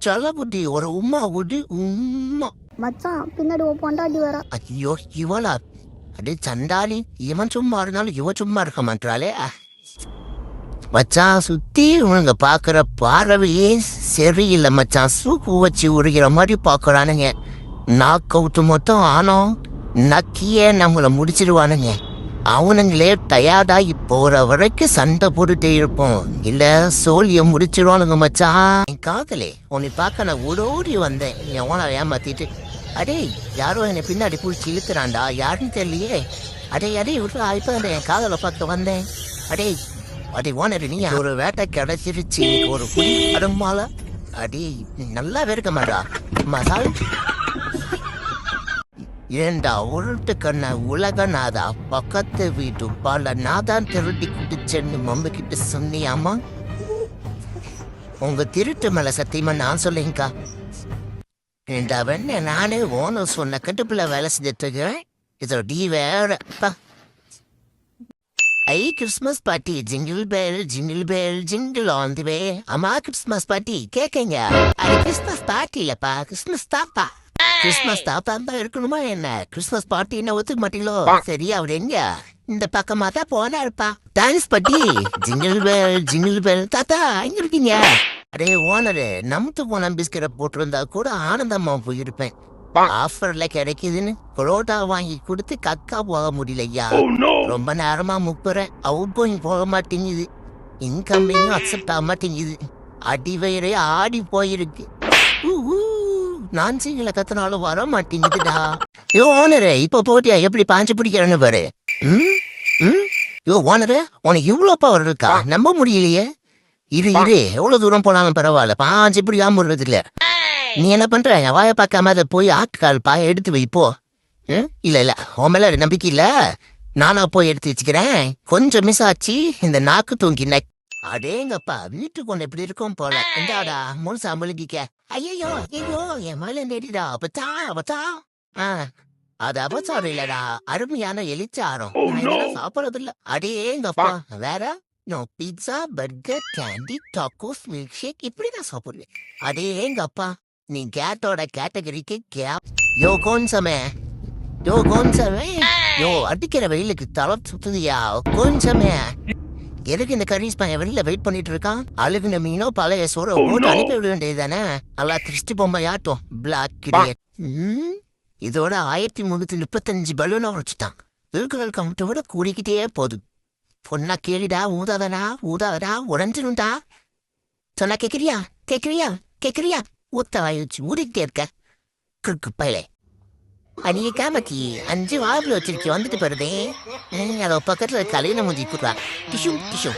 சலபுட்டி ஒரு உம்மா ஊட்டி உம்மா. மச்சான் பின்னாடி உன் பொண்டாட்டி வர. ஐயோ இவளா? அடே சண்டாளி, இவன் சும்மா இருந்தாலும் இவ சும்மா இருக்க மாட்டாளே. மச்சான் சுத்தி உனங்க பாக்குற பார்வையே சரியில்லை மச்சான். சூப்பு வச்சு உரிக்கிற மாதிரி பாக்குறானுங்க. நாக்கவுட்டு மொத்தம் ஆனோம் நக்கியே நம்மளை முடிச்சிருவானுங்க. அவனுங்களே டயர்டாகி போற வரைக்கும் சண்டை போட்டுட்டே இருப்போம். இல்ல சோழிய முடிச்சிருவானுங்க மச்சான். என் காதலே உன்னை பார்க்க நான் ஓடோடி வந்தேன். என் ஓனா ஏமாத்திட்டு அடே யாரோ என்னை பின்னாடி பிடிச்சி இழுத்துறான்டா. யாருன்னு தெரியலையே. அடே அடே விட்டு இப்ப என் காதலை பார்க்க வந்தேன். அடே அடே ஓனர் நீ ஒரு வேட்டை கிடைச்சிருச்சு. ஒரு புலி அடம்மால அடே நல்லா இருக்க மாட்டா மசால். ஏண்டா உருட்டு கண்ண உலக நாதா பக்கத்து வீட்டு பால நாதான் திருட்டி குடிச்சேன்னு மம்மி கிட்ட சொன்னியாமா? உங்க திருட்டு மேல சத்தியமா நான் சொல்லுங்கக்கா. ஏண்டா வெண்ண நானே ஓனர் சொன்ன கட்டுப்புல வேலை செஞ்சுட்டு இருக்கிறேன். இதோ டி வேற ஐ கிறிஸ்மஸ் பார்ட்டி ஜிங்கிள் பேல் ஜிங்கிள் ஆன் தி வே. அம்மா கிறிஸ்மஸ் பார்ட்டி கேட்கங்க. அது கிறிஸ்மஸ் பார்ட்டி இல்லப்பா, கிறிஸ்மஸ் தாப்பா. கிறிஸ்மஸ் தாத்தா தான் இருக்கணுமா என்ன? கிறிஸ்மஸ் பார்ட்டி என்ன ஒத்துக்க மாட்டீங்களோ? சரி அவர் எங்க? இந்த பக்கமா தான் போனா இருப்பா. டான்ஸ் பார்ட்டி ஜிங்கிள் பேல் தாத்தா எங்க இருக்கீங்க? அடே ஓனரு நமத்து போன பிஸ்கரை போட்டிருந்தா கூட ஆனந்தமா போயிருப்பேன். ஆஃபர்ல கிடைக்குதுன்னு புரோட்டா வாங்கி கொடுத்து கக்கா போக முடியலையா? ரொம்ப நேரமா முப்புறேன். அவுட் கோயிங் போக மாட்டேங்குது. இன்கமிங்கும் அக்செப்ட் ஆக மாட்டேங்குது. அடி வயிறே ஆடி போயிருக்கு. நான் சிங்கள கத்தனாலும் வர மாட்டேங்குதுடா. யோ ஓனரு இப்ப போட்டியா எப்படி பாஞ்சு பிடிக்கிறேன்னு பாரு. யோ ஓனரு உனக்கு இவ்வளோ பவர் இருக்கா? நம்ப முடியலையே. இரு எவ்வளவு தூரம் போனாலும் பரவாயில்ல, பாஞ்சு பிடிக்காம விடுறது இல்ல. நீ என்ன பண்ற? என் வாயை பார்க்காம அதை போய் ஆட்டுக்கால் பாய எடுத்து வைப்போ. இல்ல உன் மேல நம்பிக்கை இல்ல. நானா போய் எடுத்து வச்சுக்கிறேன். கொஞ்சம் மிஸ் ஆச்சு இந்த நாக்கு தூங்கி அடேங்கப்பா வீட்டுக்கு ஒண்ணு எப்படி இருக்கும் போல. இந்தாடா முழுசா முழுகிக்க. ஐயோ என் மேல நெடிடா. அப்பத்தா அது அபச்சாரம் இல்லடா, அருமையான எலிச்சாரம். சாப்பிடறது இல்ல. அடேங்கப்பா வேற pizza burger candy tacos milk shake இப்படிதான் சாப்பிடுவேன். அடேங்கப்பா நீ கேட்டோட கேட்டகரிக்கு கேப். யோ கோன்சமே அடிக்கிற வெயிலுக்கு தலை சுத்துதியா? கோன்சமே எதுக்கு இந்த கரீஸ் பையன் வெளியில வெயிட் பண்ணிட்டு இருக்கான்? அழுகுன மீனோ பழைய சோற போட்டு அனுப்பி விட வேண்டியது தானே? நல்லா திருஷ்டி பொம்மையாட்டும் பிளாக் கிரியேட். இதோட 1335 பலூனை உடைச்சிட்டான். வீடுகள் கம்ட்டு விட கூடிக்கிட்டே போகுது. பொண்ணா கேளிடா, ஊதாதடா உடஞ்சிருந்தா. சொன்னா கேக்குறியா ஊத்த வாயிச்சு ஊறிக்கிட்டே இருக்க கிருக்கு பயிலே. அடியே காமக்கி 5 வாரத்தில் வச்சிருக்கி வந்துட்டு போறதே. அதை பக்கத்துல கலையில முஞ்சி போடுவா. டிஷு